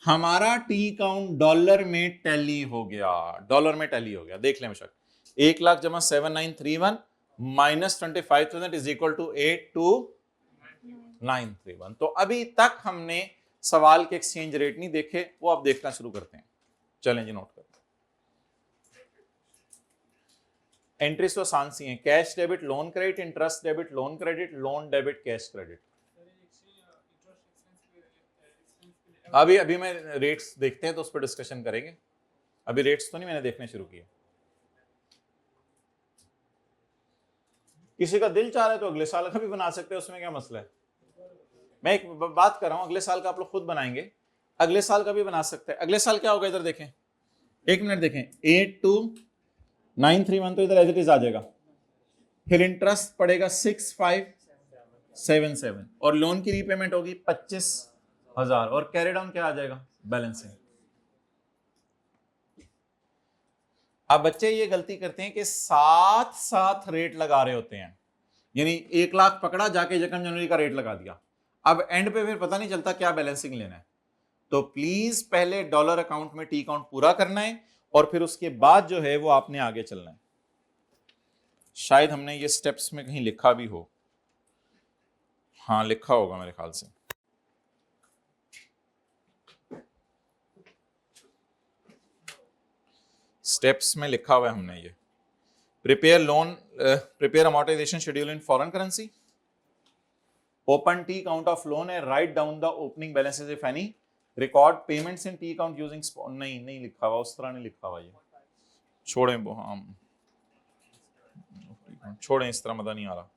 हमारा टी काउंट डॉलर में टैली हो गया, डॉलर में टैली हो गया। देख लें बेशक, 1,00,000 जमा 7931 माइनस 25,000 इज इक्वल टू 82931। तो अभी तक हमने सवाल के एक्सचेंज रेट नहीं देखे, वो अब देखना शुरू करते हैं। चलें जी, नोट करते हैं। एंट्रीज तो आसान सी हैं, cash debit loan credit, interest debit loan credit, loan debit cash credit. अभी मैं रेट्स देखते हैं तो उस पर डिस्कशन करेंगे, अभी रेट्स तो नहीं मैंने देखने शुरू किए। किसी का दिल चाह रहा है तो अगले साल का भी बना सकते हैं, उसमें क्या मसला है। मैं एक बात कर रहा हूं, अगले साल का आप लोग खुद बनाएंगे, अगले साल का भी बना सकते हैं। अगले साल क्या होगा, इधर देखें, एक मिनट देखें, 82931 तो इधर एज इट इज आ जाएगा, फिर इंटरेस्ट पड़ेगा 6577 और लोन की रीपेमेंट होगी 25,000 और कैरी डाउन क्या आ जाएगा, बैलेंसिंग। अब बच्चे ये गलती करते हैं कि साथ साथ रेट लगा रहे होते हैं, यानी 1,00,000 पकड़ा, जाके 1 जनवरी का रेट लगा दिया, अब एंड पे फिर पता नहीं चलता क्या बैलेंसिंग लेना है। तो प्लीज पहले डॉलर अकाउंट में टी काउंट पूरा करना है और फिर उसके बाद जो है वो आपने आगे चलना है। शायद हमने ये स्टेप्स में कहीं लिखा भी हो, हाँ लिखा होगा मेरे ख्याल से। स्टेप्स में लिखा हुआ है हमने ये, prepare amortisation schedule in foreign currency, open T account of loan है, write down the opening balances if any, record payments in T account using, नहीं लिखा हुआ, उस तरह नहीं लिखा हुआ, ये छोड़ें, हम छोड़ें, इस तरह मजा नहीं आ रहा,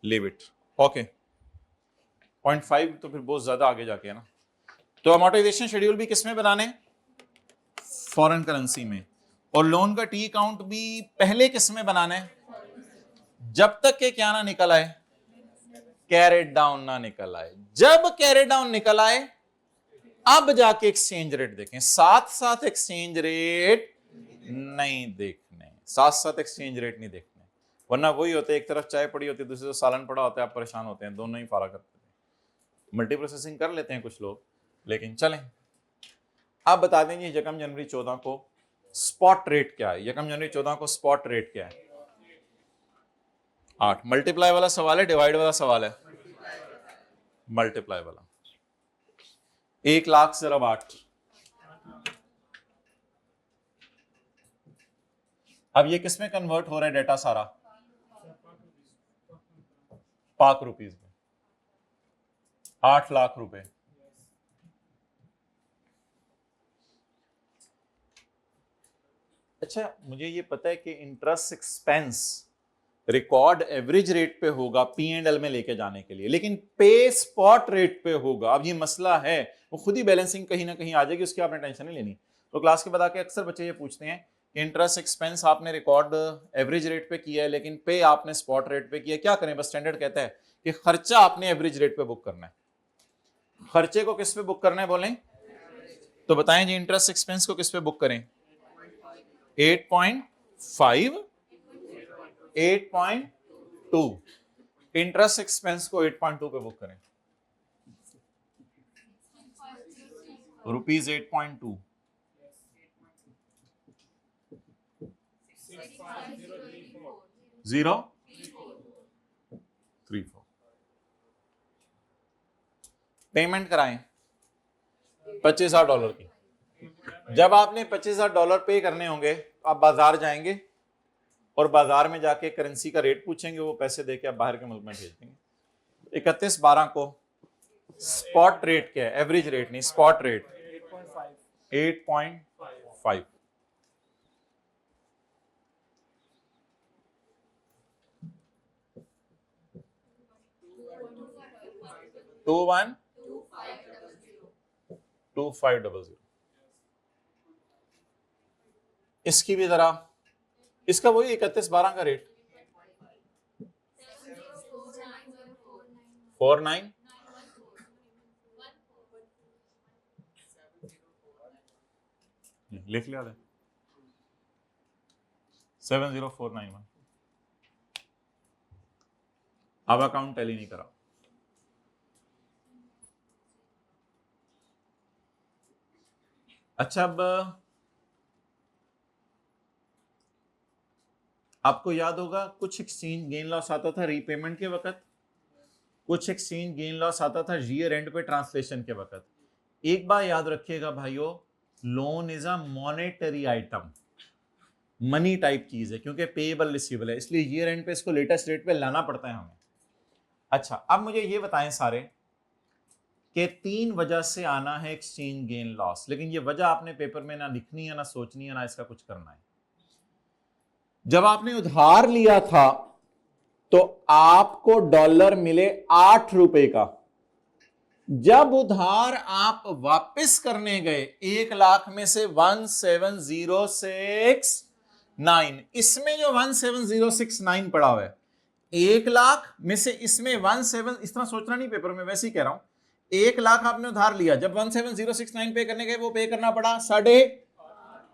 लीव इट। ओके, 0.5 तो फिर बहुत ज्यादा आगे जाके है ना। तो अमोर्टाइजेशन शेड्यूल भी किसमें बनाने, फॉरेन करेंसी में, और लोन का टी काउंट भी पहले किसमें बनाना है, जब तक के क्या ना निकल आए, कैरेट डाउन ना निकल आए। जब कैरेट डाउन निकल आए अब जाके एक्सचेंज रेट देखें, साथ साथ एक्सचेंज रेट नहीं देखने, साथ साथ एक्सचेंज रेट नहीं देखने, वरना वही होते, एक तरफ चाय पड़ी होती है, दूसरी तरफ सालन पड़ा होता है, आप परेशान होते हैं, दोनों ही फारा करते हैं। मल्टी प्रोसेसिंग कर लेते हैं कुछ लोग, लेकिन चलें। आप बता देंगे 1 जनवरी 14 को स्पॉट रेट क्या है, 1 जनवरी 14 को स्पॉट रेट क्या है। 8 मल्टीप्लाई वाला सवाल है, डिवाइड वाला सवाल है, मल्टीप्लाई वाला। 1,00,000 ज़रब 8, अब ये किसमें कन्वर्ट हो रहा है डेटा सारा, पाक रुपीज में, 8,00,000 रुपए। अच्छा, मुझे ये पता है कि interest expense record average rate पे होगा P&L में लेके जाने के लिए, लेकिन पे स्पॉट रेट पे होगा। अब ये मसला है, वो खुद ही बैलेंसिंग कहीं ना कहीं आ जाएगी, उसकी आपने टेंशन नहीं लेनी। तो क्लास के बाद आके अक्सर बच्चे ये पूछते हैं कि इंटरेस्ट एक्सपेंस आपने रिकॉर्ड एवरेज रेट पे किया है लेकिन पे आपने स्पॉट रेट पे किया, क्या करें। बस स्टैंडर्ड कहता है कि खर्चा आपने एवरेज रेट पे बुक करना है। खर्चे को किस पे बुक करना है बोलें तो बताएं जी, इंटरेस्ट एक्सपेंस को किस पे बुक करें, 8.5, 8.2, इंटरेस्ट एक्सपेंस को 8.2 पे बुक करें, रुपीज 8.2, 034 पेमेंट कराएं $25,000 की। जब आपने $25,000 पे करने होंगे आप बाजार जाएंगे और बाजार में जाके करेंसी का रेट पूछेंगे, वो पैसे देके आप बाहर के मुल्क में भेज देंगे। 31/12 को स्पॉट रेट क्या है, एवरेज रेट नहीं, स्पॉट रेट 8.5। टू 2500। इसकी भी जरा, इसका वही 31/12 का रेट 49, लिख लिया 70491। अब अकाउंट टैली नहीं करा। अच्छा, अब आपको याद होगा कुछ एक्सचेंज गेन लॉस आता था रीपेमेंट के वक्त, कुछ एक्सचेंज गेन लॉस आता था ईयर एंड पे ट्रांसलेशन के वक्त। एक बार याद रखिएगा भाइयों, loan is a monetary item, money type चीज है, क्योंकि पेएबल रिसीवेबल है, इसलिए ईयर एंड पे इसको लेटेस्ट रेट पे लाना पड़ता है हमें। अच्छा, अब मुझे ये बताएं सारे कि 3 वजह से आना है एक्सचेंज गेन लॉस, लेकिन ये वजह आपने पेपर में ना लिखनी है, ना सोचनी है, ना इसका कुछ करना है। जब आपने उधार लिया था तो आपको डॉलर मिले 8 रुपए का, जब उधार आप वापस करने गए 1 लाख में से 17069, इसमें जो 17069 पड़ा हुआ है 1 लाख में से, इसमें 17, इस तरह सोचना नहीं पेपर में, वैसे ही कह रहा हूं, 1 लाख आपने उधार लिया, जब 17069 पे करने गए वो पे करना पड़ा 8.5,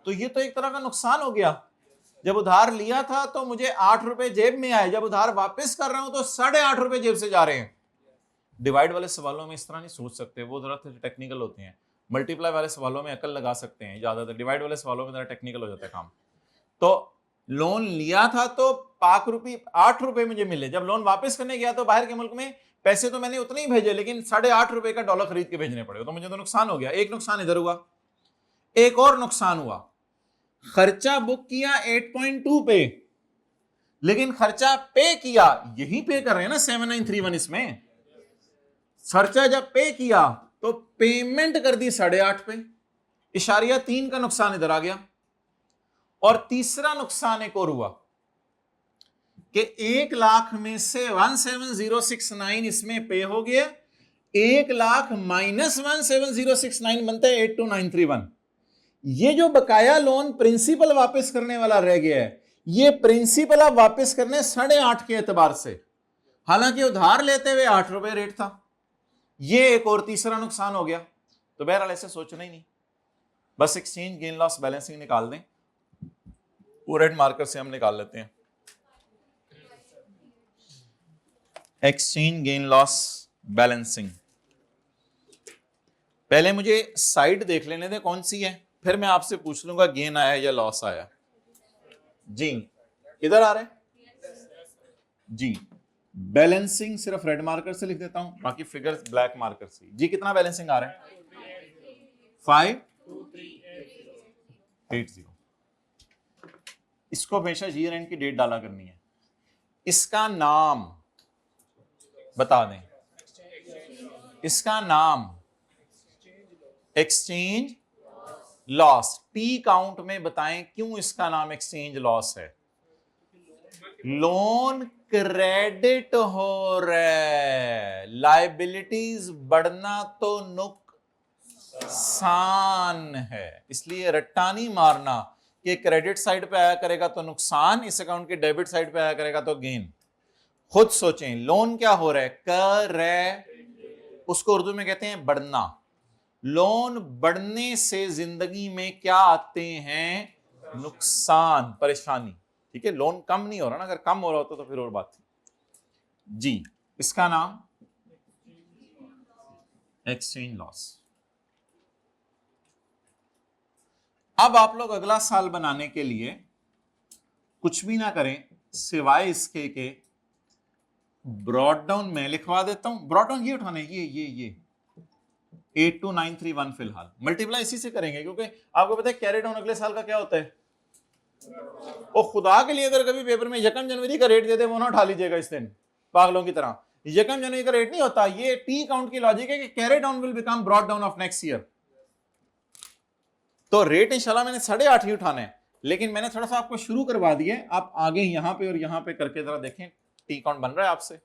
तो ये तो एक तरह का नुकसान हो गया। जब उधार लिया था तो मुझे 8 रुपए जेब में आए, जब उधार वापस कर रहा हूं तो 8.5 रुपए जेब से जा रहे हैं। डिवाइड वाले सवालों में इस तरह नहीं सोच सकते, वो जरा टेक्निकल होते हैं। मल्टीप्लाई वाले सवालों में अकल लगा सकते हैं ज्यादातर, डिवाइड वाले सवालों में जरा टेक्निकल हो जाता है काम। तो लोन लिया था तो 8 रुपए मुझे मिले, जब लोन वापस करने गया तो बाहर के मुल्क में पैसे तो मैंने उतने ही भेजे, लेकिन 8.5 रुपए का डॉलर खरीद के भेजने पड़े, तो मुझे तो नुकसान हो गया। एक नुकसान इधर हुआ, एक और नुकसान हुआ, खर्चा बुक किया 8.2 पे, लेकिन खर्चा पे किया, यही पे कर रहे हैं ना 7931, इसमें खर्चा जब पे किया तो पेमेंट कर दी 8.5 पे, इशारिया 3 का नुकसान इधर आ गया। और तीसरा नुकसान एक और हुआ कि 1 लाख में से 17069 इसमें पे हो गया, 1 लाख माइनस 17069 बनता है 82931। ये जो बकाया लोन प्रिंसिपल वापस करने वाला रह गया है, ये प्रिंसिपल आप वापस करने 8.5 के एतबार से, हालांकि उधार लेते हुए 8 रुपए रेट था। ये एक और तीसरा नुकसान हो गया। तो बहरहाल ऐसे सोचना ही नहीं, बस एक्सचेंज गेन लॉस बैलेंसिंग निकाल दें, वो रेड मार्कर से हम निकाल लेते हैं। एक्सचेंज गेन लॉस बैलेंसिंग, पहले मुझे साइड देख लेने दें कौन सी है, फिर मैं आपसे पूछ लूंगा गेन आया या लॉस आया। जी इधर आ रहा है जी। बैलेंसिंग सिर्फ रेड मार्कर से लिख देता हूं, बाकी फिगर्स ब्लैक मार्कर से। जी कितना बैलेंसिंग आ रहा है? 580। इसको हमेशा ईयर एंड की डेट डाला करनी है। इसका नाम बता दें, इसका नाम एक्सचेंज लॉस। टी काउंट में बताएं क्यों इसका नाम एक्सचेंज लॉस है। लोन क्रेडिट हो रहा है, लायबिलिटीज बढ़ना तो नुकसान है, इसलिए रट्टा नहीं मारना कि क्रेडिट साइड पे आया करेगा तो नुकसान, इस अकाउंट के डेबिट साइड पे आया करेगा तो गेन। खुद सोचें, लोन क्या हो रहा है? उसको उर्दू में कहते हैं बढ़ना। लोन बढ़ने से जिंदगी में क्या आते हैं? नुकसान, परेशानी। ठीक है, लोन कम नहीं हो रहा ना, अगर कम हो रहा होता तो फिर और बात थी जी। इसका नाम एक्सचेंज लॉस। अब आप लोग अगला साल बनाने के लिए कुछ भी ना करें सिवाय इसके के ब्रॉड डाउन में लिखवा देता हूं। ब्रॉड डाउन ये उठाने, ये 82931 फिलहाल मल्टीप्लाई इसी से करेंगे, क्योंकि आपको पता है कैरी डाउन अगले साल का क्या होता है। और खुदा के लिए अगर कभी पेपर में 1 जनवरी का रेट दे दे, वो ना उठा लीजिएगा इस दिन पागलों की तरह। 1 जनवरी का रेट नहीं होता, ये टी काउंट की लॉजिक है कि carry down will become brought down of next year. तो रेट इंशाल्लाह मैंने 8.5 ही उठाना है, लेकिन मैंने थोड़ा सा आपको शुरू करवा दिया। आप आगे यहां पे और यहां पे करके जरा देखें टी काउंट बन रहा है आपसे,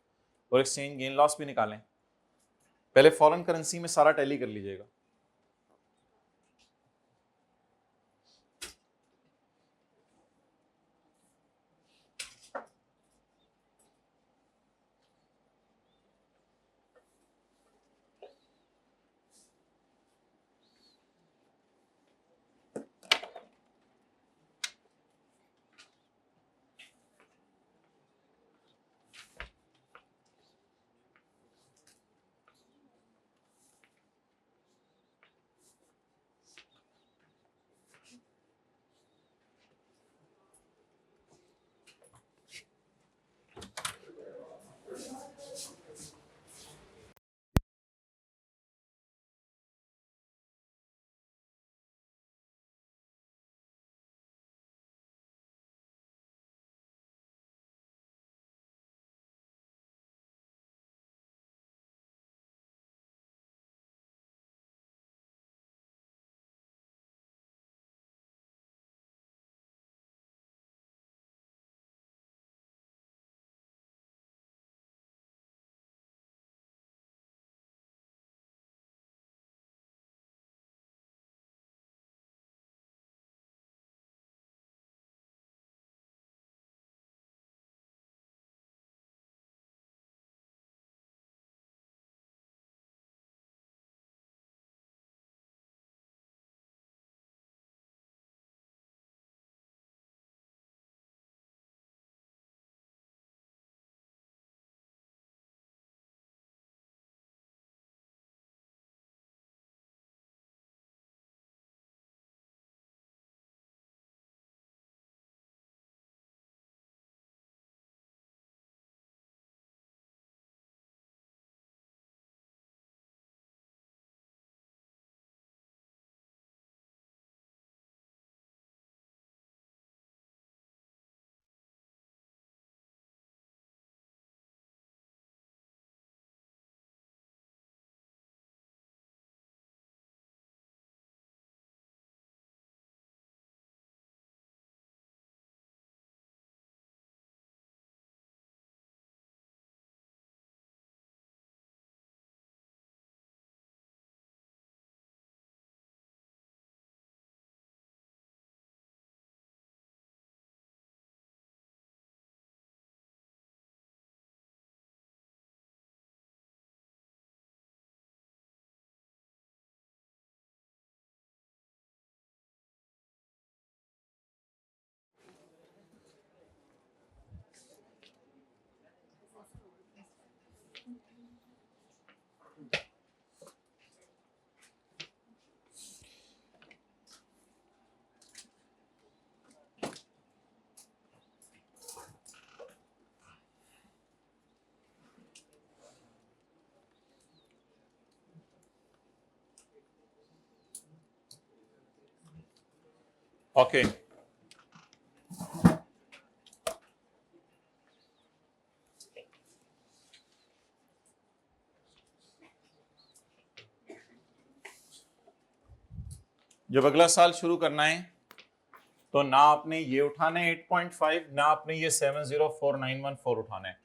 और एक्सचेंज गेन लॉस भी निकालें। पहले फॉरेन करेंसी में सारा टैली कर लीजिएगा। ओके जब अगला साल शुरू करना है तो ना आपने ये उठाना है 8.5, ना आपने ये 704914 उठाना है,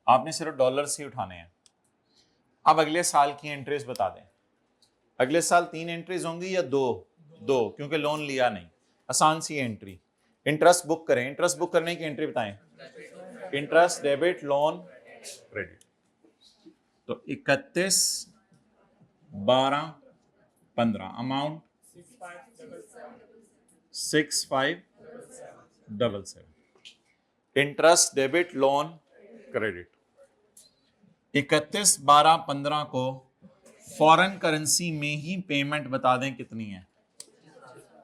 आपने सिर्फ डॉलर्स ही उठाने हैं। अब अगले साल की एंट्रीज बता दें। अगले साल 3 एंट्रीज होंगी या दो क्योंकि लोन लिया नहीं। आसान सी एंट्री, इंटरेस्ट बुक करें। इंटरेस्ट बुक करने की एंट्री बताएं। Interest debit loan credit. तो 31 12 15 amount 6577। Interest debit loan credit. 31 12 15 को फॉरेन करेंसी में ही पेमेंट बता दें कितनी है।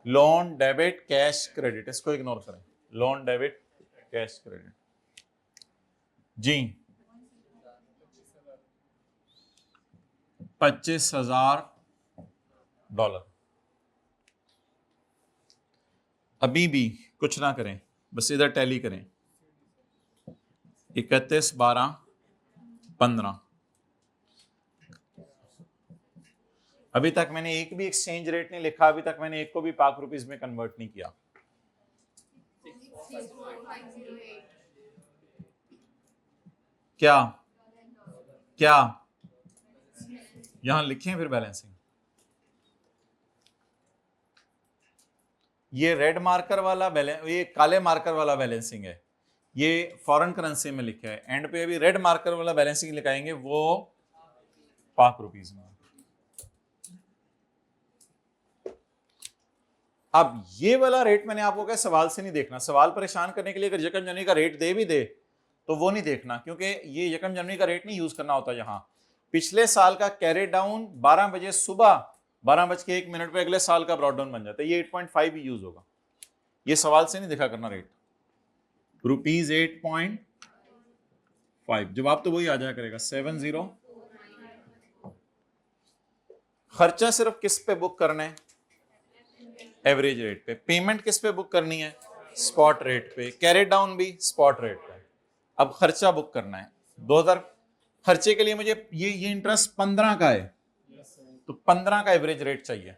लोन डेबिट कैश क्रेडिट, इसको इग्नोर करें। लोन डेबिट कैश क्रेडिट जी 25,000 डॉलर। अभी भी कुछ ना करें, बस इधर टैली करें। 31 12 15। अभी तक मैंने एक भी एक्सचेंज रेट नहीं लिखा, अभी तक मैंने एक को भी पाक रुपीज में कन्वर्ट नहीं किया। क्या क्या यहां लिखें फिर बैलेंसिंग। ये रेड मार्कर वाला बैलेंस, ये काले मार्कर वाला बैलेंसिंग है, ये फॉरेन करेंसी में लिखा है। एंड पे अभी रेड मार्कर वाला बैलेंसिंग लिखाएंगे, वो पाक रुपीज में। अब ये वाला रेट मैंने आपको कहा सवाल से नहीं देखना। सवाल परेशान करने के लिए अगर यकम जनवरी का रेट दे भी दे तो वो नहीं देखना, क्योंकि ये यकम जनवरी का रेट नहीं यूज करना होता। यहां पिछले साल का कैरी डाउन 12 बजे सुबह 12:01 पे अगले साल का ब्रॉड डाउन बन जाता है, ये 8.5 ही यूज होगा। ये सवाल से नहीं देखा करना रेट। रुपीज 8.5 जवाब तो वही आ जाया करेगा 70। खर्चा सिर्फ किस पे बुक करना है? एवरेज रेट पे। पेमेंट किस पे बुक करनी है? स्पॉट रेट पे। कैरी डाउन भी स्पॉट रेट पे। अब खर्चा बुक करना है 2000। खर्चे के लिए मुझे ये इंटरेस्ट 15 का है, तो 15 का एवरेज रेट चाहिए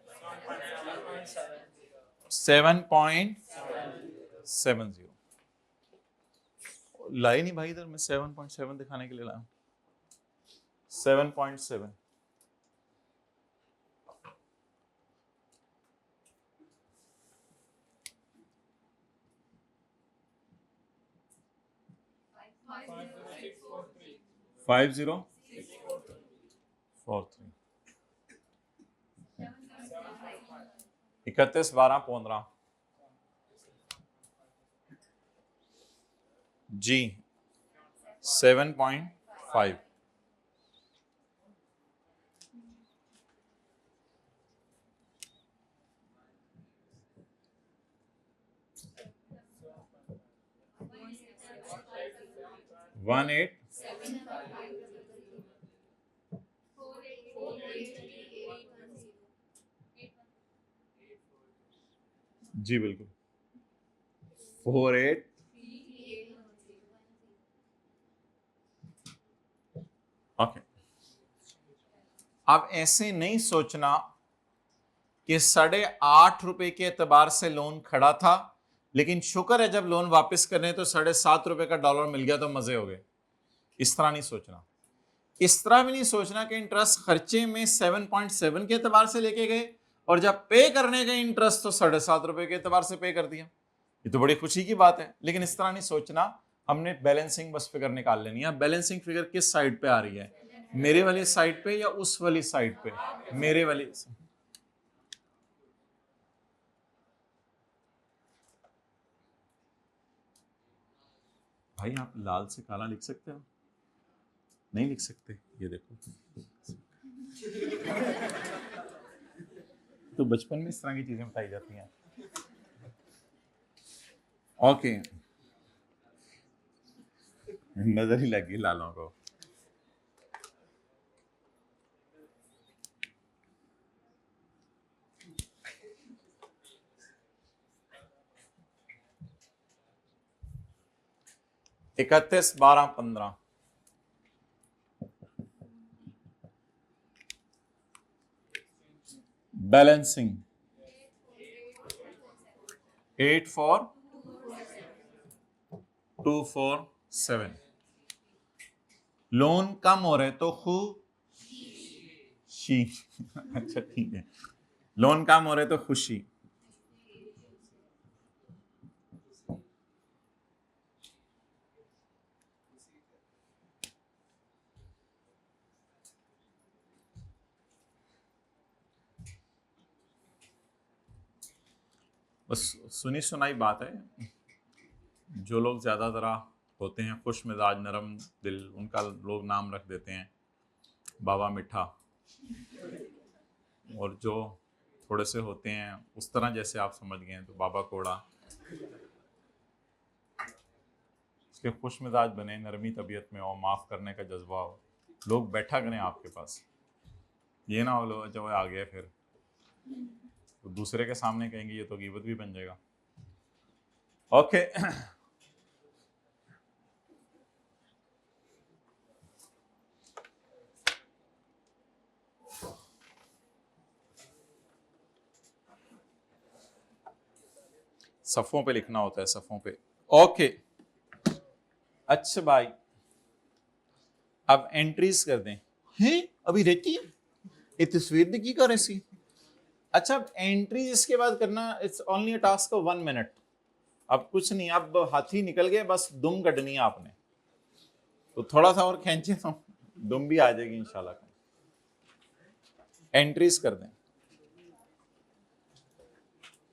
7.70। लाई नहीं भाई इधर, मैं 7.7 दिखाने के लिए लाया 7.7। फाइव 043 31 12 15 जी 7.5। वन एट जी बिल्कुल 48। ओके अब ऐसे नहीं सोचना कि 8.5 के एतबार से लोन खड़ा था, लेकिन शुक्र है जब लोन वापस करने तो 7.5 का डॉलर मिल गया तो मजे हो गए। इस तरह नहीं सोचना। इस तरह भी नहीं सोचना कि इंटरेस्ट खर्चे में 7.7 के एतबार से लेके गए और जब पे करने गए इंटरेस्ट तो 7.5 के एतबार से पे कर दिया। ये तो बड़ी खुशी की बात है, लेकिन इस तरह नहीं सोचना। हमने बैलेंसिंग बस फिगर निकाल लेनी है। बैलेंसिंग फिगर किस साइड पे आ रही है? मेरे वाली साइड पे या उस वाली साइड पे? मेरे वाली। भाई आप लाल से काला लिख सकते हो? नहीं लिख सकते, ये देखो। तो बचपन में इस तरह की चीजें बताई जाती हैं। ओके नजर ही लगी लालों को। 31, 12, 15। बैलेंसिंग 8, 4, 2, 4, 7। लोन कम हो रहे तो खुशी। अच्छा ठीक है, लोन कम हो रहे तो खुशी। बस सुनी सुनाई बात है, जो लोग ज्यादा जरा होते हैं खुश मिजाज नरम दिल, उनका लोग नाम रख देते हैं बाबा मिठा, और जो थोड़े से होते हैं उस तरह जैसे आप समझ गए हैं तो बाबा कोड़ा। इसके खुश मिजाज बने, नरमी तबीयत में हो, माफ करने का जज्बा हो, लोग बैठा करें आपके पास। ये ना हो लो जब आ गया फिर तो दूसरे के सामने कहेंगे ये तो गीबत भी बन जाएगा। ओके सफ़ों पे लिखना होता है, सफ़ों पे। ओके अच्छा भाई, अब एंट्रीज कर दें। हैं अभी रहती है ये तस्वीर ने की कर ऐसी। अच्छा अब एंट्रीज इसके बाद करना, it's only a task of 1 minute. अब कुछ नहीं, अब हाथी निकल गए, बस दुम कटनी है आपने, तो थोड़ा सा और खींचे तो दुम भी आ जाएगी इंशाल्लाह। एंट्रीज कर दें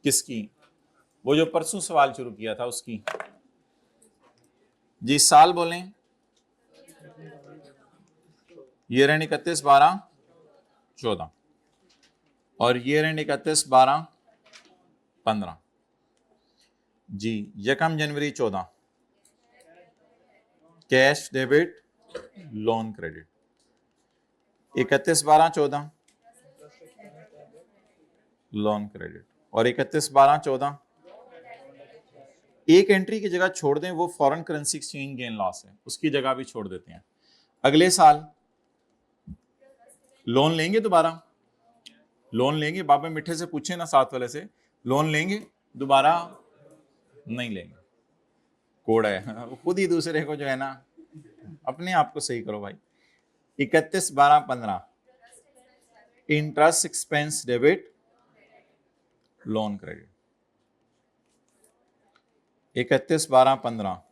किसकी, वो जो परसों सवाल शुरू किया था उसकी। जी साल बोलें, ये रन 31, 12, 14 और ये रन 31, 12, 15। जी 1 जनवरी 14, cash debit loan credit. 31, 12, 14 loan credit, और 31, 12, 14 एक एंट्री की जगह छोड़ दें, वो foreign currency exchange gain loss है, उसकी जगह भी छोड़ देते हैं। अगले साल लोन लेंगे, दोबारा लोन लेंगे, बाबा मिठे से पूछे ना साथ वाले से, लोन लेंगे दोबारा? नहीं लेंगे, कोड है खुद ही दूसरे को जो है ना, अपने आप को सही करो भाई। 31, 12, 15 interest expense debit loan credit. 31, 12, 15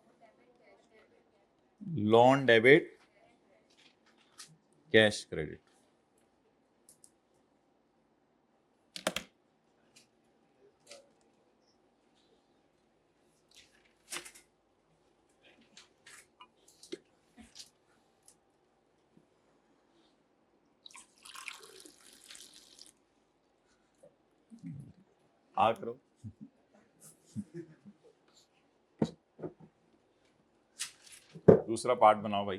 loan debit cash credit. आ करो दूसरा पार्ट बनाओ भाई।